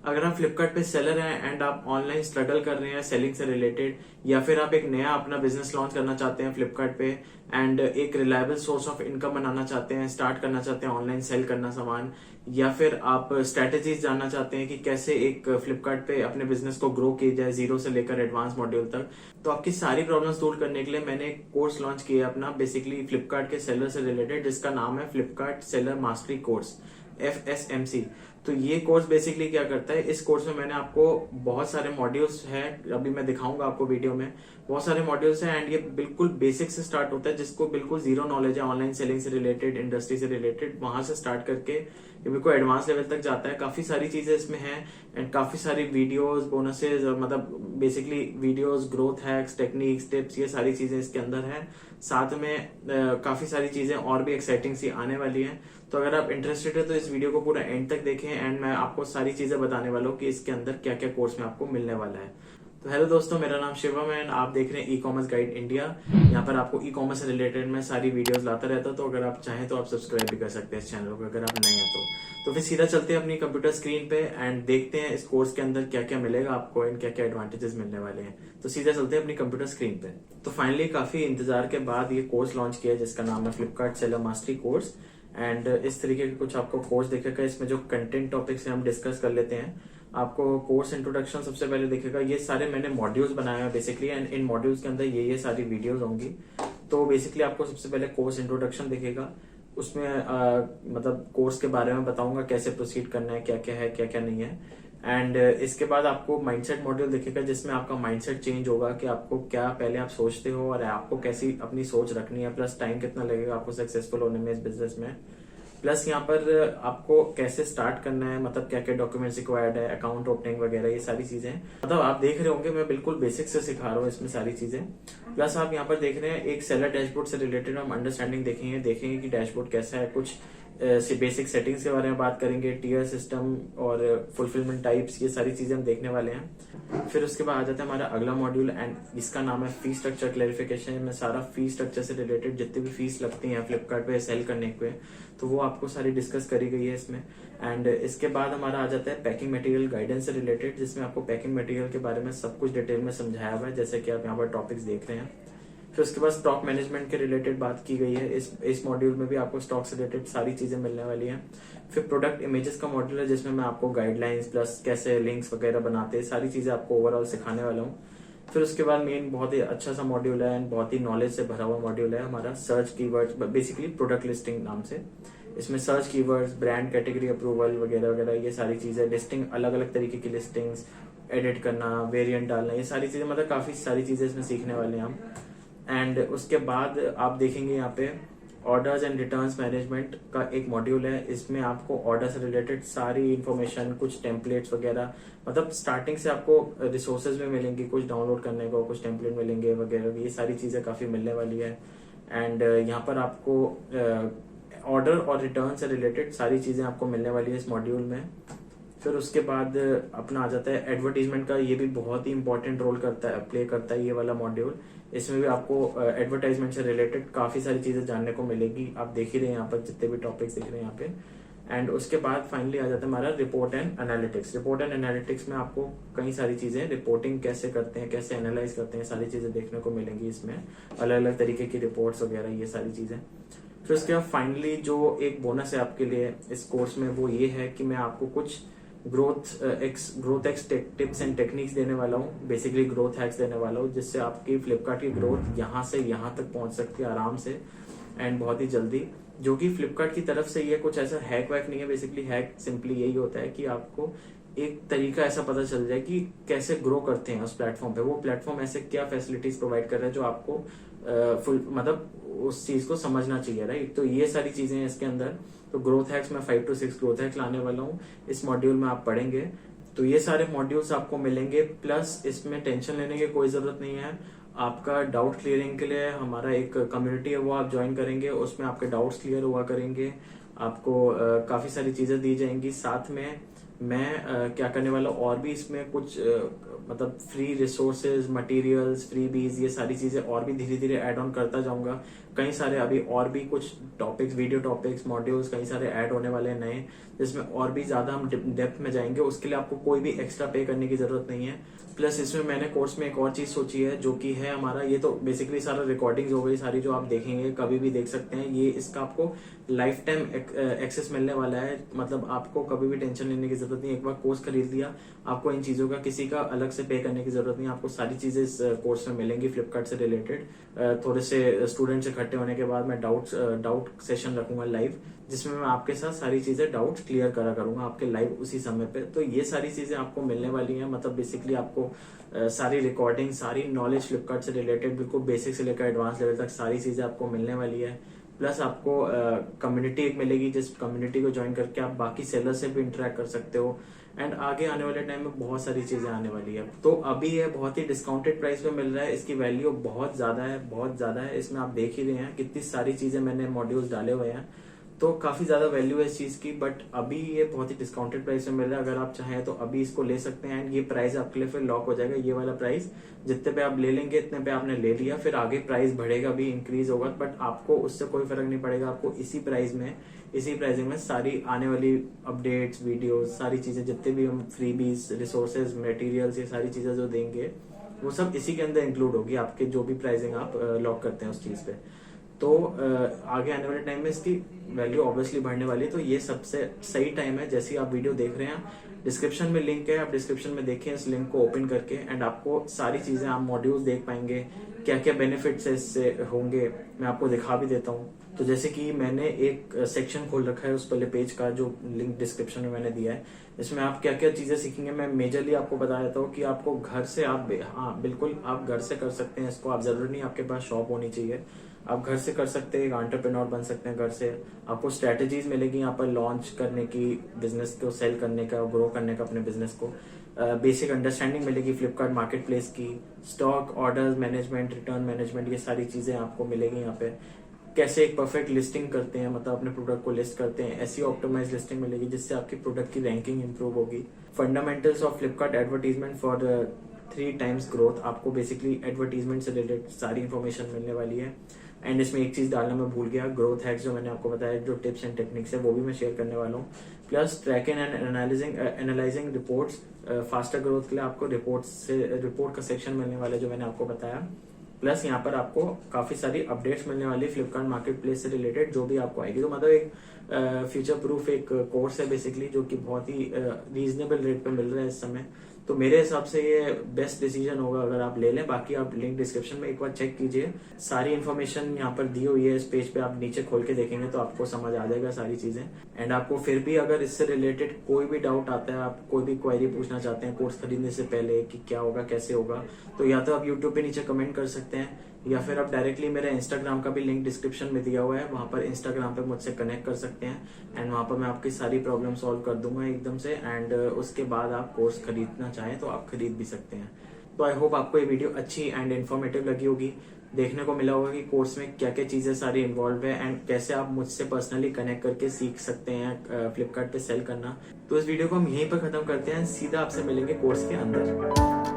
अगर आप फ्लिपकार्ट पे सेलर हैं एंड आप ऑनलाइन स्ट्रगल कर रहे हैं सेलिंग से रिलेटेड, या फिर आप एक नया अपना बिजनेस लॉन्च करना चाहते हैं फ्लिपकार्ट पे एंड एक रिलायबल सोर्स ऑफ इनकम बनाना चाहते हैं, स्टार्ट करना चाहते हैं ऑनलाइन सेल करना सामान, या फिर आप स्ट्रेटेजीज जानना चाहते हैं कि कैसे एक फ्लिपकार्ट पे अपने बिजनेस को ग्रो किया जाए जीरो से लेकर एडवांस मॉड्यूल तक, तो आपकी सारी प्रॉब्लम्स दूर करने के लिए मैंने एक कोर्स लॉन्च किया अपना बेसिकली फ्लिपकार्ट के सेलर से रिलेटेड, जिसका नाम है Flipkart seller mastery course, FSMC। तो ये कोर्स बेसिकली क्या करता है, इस कोर्स में मैंने आपको बहुत सारे मॉड्यूल्स हैं, अभी मैं दिखाऊंगा आपको वीडियो में, बहुत सारे मॉड्यूल्स हैं एंड ये बिल्कुल बेसिक से स्टार्ट होता है, जिसको बिल्कुल जीरो नॉलेज है ऑनलाइन सेलिंग से रिलेटेड, इंडस्ट्री से रिलेटेड, वहां से स्टार्ट करके ये बिल्कुल एडवांस लेवल तक जाता है। काफी सारी चीजें इसमें हैं एंड काफी सारी वीडियोस, बोनसेस, मतलब basically videos, growth hacks, techniques, tips, ये सारी चीजें इसके अंदर है। साथ में काफी सारी चीजें और भी एक्साइटिंग सी आने वाली हैं। तो अगर आप इंटरेस्टेड है तो इस वीडियो को पूरा एंड तक देखें एंड मैं आपको सारी चीजें बताने वाला हूँ कि इसके अंदर क्या क्या कोर्स में आपको मिलने वाला है। तो हेलो दोस्तों, मेरा नाम शिवम है एंड आप देख रहे हैं ई कॉमर्स गाइड इंडिया। यहाँ पर आपको ई कॉमर्स से रिलेटेड मैं सारी वीडियोस लाता रहता हूँ, तो अगर आप चाहें तो आप सब्सक्राइब भी कर सकते हैं इस चैनल को अगर आप नए हैं तो फिर सीधा चलते हैं अपनी कंप्यूटर स्क्रीन पे एंड देखते हैं इस कोर्स के अंदर क्या क्या मिलेगा आपको एंड क्या क्या एडवांटेजेस मिलने वाले हैं। तो सीधा चलते हैं अपनी कंप्यूटर स्क्रीन पे। तो फाइनली काफी इंतजार के बाद ये कोर्स लॉन्च किया जिसका नाम है Flipkart seller mastery course and इस तरीके के कुछ आपको कोर्स दिखेगा। इसमें जो कंटेंट टॉपिक्स हैं हम डिस्कस कर लेते हैं। आपको कोर्स इंट्रोडक्शन सबसे पहले दिखेगा, ये सारे मैंने मॉड्यूल्स बनाए हैं बेसिकली एंड इन मॉड्यूल्स के अंदर ये सारी वीडियोस होंगी। तो बेसिकली आपको सबसे पहले कोर्स इंट्रोडक्शन दिखेगा, उसमें मतलब कोर्स के बारे में बताऊंगा कैसे प्रोसीड करना है, क्या क्या है क्या क्या नहीं है। एंड इसके बाद आपको माइंडसेट मॉड्यूल दिखेगा जिसमें आपका माइंडसेट चेंज होगा कि आपको क्या पहले आप सोचते हो और आपको कैसी अपनी सोच रखनी है, प्लस टाइम कितना लगेगा आपको सक्सेसफुल होने में इस बिजनेस में, प्लस यहाँ पर आपको कैसे स्टार्ट करना है, मतलब क्या क्या डॉक्यूमेंट्स रिक्वायर्ड है, अकाउंट ओपनिंग वगैरह, ये सारी चीजें मतलब आप देख रहे होंगे मैं बिल्कुल बेसिक से सिखा रहा हूँ इसमें सारी चीजें। प्लस आप यहाँ पर देख रहे हैं एक सेलर डैशबोर्ड से रिलेटेड हम अंडरस्टैंडिंग देखेंगे कि डैशबोर्ड कैसा है, कुछ बेसिक सेटिंग्स के बारे में बात करेंगे, टीयर सिस्टम और फुलफिलमेंट टाइप्स, ये सारी चीजें हम देखने वाले हैं। फिर उसके बाद आ जाता है हमारा अगला मॉड्यूल एंड इसका नाम है फी स्ट्रक्चर क्लैरिफिकेशन। में सारा फी स्ट्रक्चर से रिलेटेड जितनी भी फीस लगती है फ्लिपकार्ट पे सेल करने पे, तो वो आपको सारी डिस्कस करी गई है इसमें। एंड इसके बाद हमारा आ जाता है पैकिंग मटेरियल गाइडेंस से रिलेटेड, जिसमें आपको पैकिंग मटेरियल के बारे में सब कुछ डिटेल में समझाया हुआ है जैसे कि आप यहाँ पर टॉपिक्स देख रहे हैं। फिर उसके बाद स्टॉक मैनेजमेंट के रिलेटेड बात की गई है, इस मॉड्यूल में भी आपको स्टॉक से रिलेटेड सारी चीजें मिलने वाली हैं। फिर प्रोडक्ट इमेजेस का मॉड्यूल है जिसमें मैं आपको गाइडलाइंस प्लस कैसे लिंक्स वगैरह बनाते हैं सारी चीजें आपको ओवरऑल सिखाने वाला हूँ। फिर उसके बाद मेन बहुत ही अच्छा सा मॉड्यूल है एंड बहुत ही नॉलेज से भरा हुआ मॉड्यूल है हमारा search keywords, basically product listing नाम से। इसमें search keywords, brand category approval वगैरह वगैरह ये सारी चीजें, लिस्टिंग, अलग अलग तरीके की लिस्टिंग्स, एडिट करना, वेरिएंट डालना, ये सारी चीजें, मतलब काफी सारी चीजें इसमें सीखने वाले हैं हम। एंड उसके बाद आप देखेंगे यहाँ पे ऑर्डर्स एंड रिटर्न्स मैनेजमेंट का एक मॉड्यूल है। इसमें आपको ऑर्डर से रिलेटेड सारी इंफॉर्मेशन, कुछ टेम्पलेट्स वगैरह, मतलब स्टार्टिंग से आपको रिसोर्सेज में मिलेंगी, कुछ डाउनलोड करने को, कुछ टेम्पलेट मिलेंगे वगैरह, ये सारी चीजें काफी मिलने वाली है। एंड यहाँ पर आपको ऑर्डर और रिटर्न से रिलेटेड सारी चीजें आपको मिलने वाली है इस मॉड्यूल में। फिर उसके बाद अपना आ जाता है एडवर्टीजमेंट का, ये भी बहुत ही इंपॉर्टेंट रोल करता है, प्ले करता है ये वाला मॉड्यूल। इसमें भी आपको एडवर्टाइजमेंट से रिलेटेड काफी सारी चीजें जानने को मिलेगी, आप देख ही रहे हैं यहाँ पर जितने भी टॉपिक्स दिख रहे हैं यहाँ पे। एंड उसके बाद फाइनली आ जाता है हमारा report and analytics. Report and analytics में आपको कई सारी चीजें, रिपोर्टिंग कैसे करते हैं, कैसे एनालाइज करते हैं, सारी चीजें देखने को मिलेंगी इसमें, अलग अलग तरीके की रिपोर्ट्स वगैरह, ये सारी चीजें। फिर उसके बाद फाइनली जो एक बोनस है आपके लिए इस कोर्स में, वो ये है कि मैं आपको कुछ growth x tips and techniques देने वाला हूँ, बेसिकली ग्रोथ हैक्स देने वाला हूँ, जिससे आपकी फ्लिपकार्ट की ग्रोथ यहाँ से यहाँ तक पहुंच सकती है आराम से एंड बहुत ही जल्दी। जो कि फ्लिपकार्ट की तरफ से ये कुछ ऐसा हैक वैक नहीं है, बेसिकली हैक सिंपली यही होता है कि आपको एक तरीका ऐसा पता चल जाए कि कैसे ग्रो करते हैं उस प्लेटफॉर्म पे, वो प्लेटफॉर्म ऐसे क्या फैसिलिटीज प्रोवाइड कर रहा है जो आपको फुल मतलब उस चीज को समझना चाहिए, राइट। तो ये सारी चीजें हैं इसके अंदर। तो ग्रोथ हैक्स में 5 to 6 ग्रोथ हैक्स लाने वाला हूँ इस मॉड्यूल में, आप पढ़ेंगे तो ये सारे मॉड्यूल्स आपको मिलेंगे। प्लस इसमें टेंशन लेने की कोई जरूरत नहीं है, आपका डाउट क्लियरिंग के लिए हमारा एक कम्युनिटी है वो आप ज्वाइन करेंगे, उसमें आपके डाउट्स क्लियर हुआ करेंगे, आपको काफी सारी चीजें दी जाएंगी। साथ में मैं क्या करने वाला हूँ और भी इसमें कुछ मतलब फ्री रिसोर्सेज, मटेरियल्स, फ्री बीज, ये सारी चीजें और भी धीरे धीरे ऐड ऑन करता जाऊंगा। कई सारे अभी और भी कुछ टॉपिक्स, वीडियो टॉपिक्स, मॉड्यूल्स कई सारे ऐड होने वाले हैं नए, जिसमें और भी ज्यादा हम डेप्थ में जाएंगे। उसके लिए आपको कोई भी एक्स्ट्रा पे करने की जरूरत नहीं है। प्लस इसमें मैंने कोर्स में एक और चीज सोची है, जो कि है हमारा, ये तो बेसिकली सारा रिकॉर्डिंग्स हो गई सारी, जो आप देखेंगे कभी भी देख सकते हैं। ये इसका आपको लाइफ टाइम एक्सेस मिलने वाला है, मतलब आपको कभी भी टेंशन लेने की जरूरत नहीं। एक बार कोर्स खरीद लिया, आपको इन चीजों का किसी का अलग से पे करने की जरूरत नहीं। आपको सारी चीजें इस कोर्स में मिलेंगी फ्लिपकार्ट से रिलेटेड। थोड़े से स्टूडेंट्स इकट्ठे होने के बाद मैं डाउट सेशन रखूंगा लाइव, जिसमें मैं आपके साथ सारी चीजें डाउट्स क्लियर करा करूंगा आपके लाइव उसी समय पे। तो ये सारी चीजें आपको मिलने वाली हैं, मतलब बेसिकली आपको सारी रिकॉर्डिंग, सारी नॉलेज फ्लिपकार्ट से रिलेटेड बिल्कुल बेसिक से लेकर एडवांस लेवल तक सारी चीजें आपको मिलने वाली है। प्लस आपको कम्युनिटी एक मिलेगी, जिस कम्युनिटी को ज्वाइन करके आप बाकी सेलर से भी इंटरेक्ट कर सकते हो। एंड आगे आने वाले टाइम में बहुत सारी चीजें आने वाली है। तो अभी ये बहुत ही डिस्काउंटेड प्राइस पे मिल रहा है, इसकी वैल्यू बहुत ज्यादा है, बहुत ज्यादा है। इसमें आप देख ही रहे हैं कितनी सारी चीजें मैंने मॉड्यूल्स डाले हुए हैं, तो काफी ज्यादा वैल्यू है इस चीज की। बट अभी ये बहुत ही डिस्काउंटेड प्राइस में मिल रहा है। अगर आप चाहें तो अभी इसको ले सकते हैं, एंड ये प्राइस आपके लिए फिर लॉक हो जाएगा। ये वाला प्राइस जितने पे आप ले लेंगे इतने पे आपने ले लिया, फिर आगे प्राइस बढ़ेगा भी, इंक्रीज होगा, बट आपको उससे कोई फर्क नहीं पड़ेगा। आपको इसी प्राइस में, इसी प्राइसिंग में सारी आने वाली अपडेट्स, वीडियोस, सारी चीजें जितने भी हम फ्रीबीज, रिसोर्सेज, मटेरियल्स, ये सारी चीजें जो देंगे वो सब इसी के अंदर इंक्लूड होगी, आपके जो भी प्राइसिंग आप लॉक करते हैं उस चीज पे। तो आगे आने वाले टाइम में इसकी वैल्यू ऑब्वियसली बढ़ने वाली है। तो ये सबसे सही टाइम है। जैसे आप वीडियो देख रहे हैं, डिस्क्रिप्शन में लिंक है, आप डिस्क्रिप्शन में देखें इस लिंक को ओपन करके, एंड आपको सारी चीजें, आप मॉड्यूल्स देख पाएंगे, क्या क्या बेनिफिट्स इससे होंगे, मैं आपको दिखा भी देता हूँ। तो जैसे कि मैंने एक सेक्शन खोल रखा है उस पहले पेज का, जो लिंक डिस्क्रिप्शन में मैंने दिया है। इसमें आप क्या क्या चीजें सीखेंगे, मैं मेजरली आपको बता देता हूँ कि आपको घर से आप, हाँ बिल्कुल आप घर से कर सकते हैं इसको। आप जरूरी नहीं आपके पास शॉप होनी चाहिए, आप घर से कर सकते हैं, एक एंटरप्रेन्योर बन सकते हैं घर से। आपको स्ट्रेटेजीज मिलेगी यहाँ पर लॉन्च करने की, बिजनेस को सेल करने का, ग्रो करने का अपने बिजनेस को। बेसिक अंडरस्टैंडिंग मिलेगी फ्लिपकार्ट मार्केट प्लेस की, stock, order management, return management, ये सारी चीजें आपको मिलेगी यहाँ पे। कैसे एक परफेक्ट लिस्टिंग करते हैं, मतलब अपने प्रोडक्ट को लिस्ट करते हैं, ऐसी ऑप्टिमाइज लिस्टिंग मिलेगी जिससे आपकी प्रोडक्ट की रैंकिंग इंप्रूव होगी। Fundamentals of Flipkart advertisement for 3 times growth, आपको बेसिकली एडवर्टीजमेंट से रिलेटेड सारी इन्फॉर्मेशन मिलने वाली है। एंड इसमें एक चीज डालना मैं भूल गया, ग्रोथ हैक्स जो मैंने आपको बताया, जो टिप्स एंड टेक्निक्स है वो भी मैं शेयर करने वाला हूँ। Plus tracking and analyzing reports, faster growth के लिए आपको रिपोर्ट का सेक्शन मिलने वाला है जो मैंने आपको बताया। प्लस यहाँ पर आपको काफी सारी अपडेट्स मिलने वाली फ्लिपकार्ट मार्केट प्लेस से रिलेटेड, जो भी आपको आएगी। तो मतलब एक फ्यूचर प्रूफ एक कोर्स है बेसिकली, जो कि बहुत ही रीजनेबल रेट पे मिल रहा है इस समय। तो मेरे हिसाब से ये बेस्ट डिसीजन होगा अगर आप ले लें। बाकी आप लिंक डिस्क्रिप्शन में एक बार चेक कीजिए, सारी इन्फॉर्मेशन यहाँ पर दी हुई है इस पेज पे। आप नीचे खोल के देखेंगे तो आपको समझ आ जाएगा सारी चीजें। एंड आपको फिर भी अगर इससे रिलेटेड कोई भी डाउट आता है, आप कोई भी क्वेरी पूछना चाहते हैं कोर्स खरीदने से पहले कि क्या होगा, कैसे होगा, तो या तो आप यूट्यूब पे नीचे कमेंट कर सकते हैं, या फिर आप डायरेक्टली मेरे इंस्टाग्राम का भी लिंक डिस्क्रिप्शन में दिया हुआ है, वहां पर इंस्टाग्राम पे मुझसे कनेक्ट कर सकते हैं। एंड वहां पर मैं आपकी सारी प्रॉब्लम सॉल्व कर दूंगा एकदम से। एंड उसके बाद आप कोर्स खरीदना चाहें तो आप खरीद भी सकते हैं। तो आई होप आपको ये वीडियो अच्छी एंड इन्फॉर्मेटिव लगी होगी। देखने को मिला होगा कि कोर्स में क्या क्या चीजें सारी इन्वॉल्व है, एंड कैसे आप मुझसे पर्सनली कनेक्ट करके सीख सकते हैं फ्लिपकार्ट पे सेल करना। तो इस वीडियो को हम यहीं पर खत्म करते हैं, सीधा आपसे मिलेंगे कोर्स के अंदर।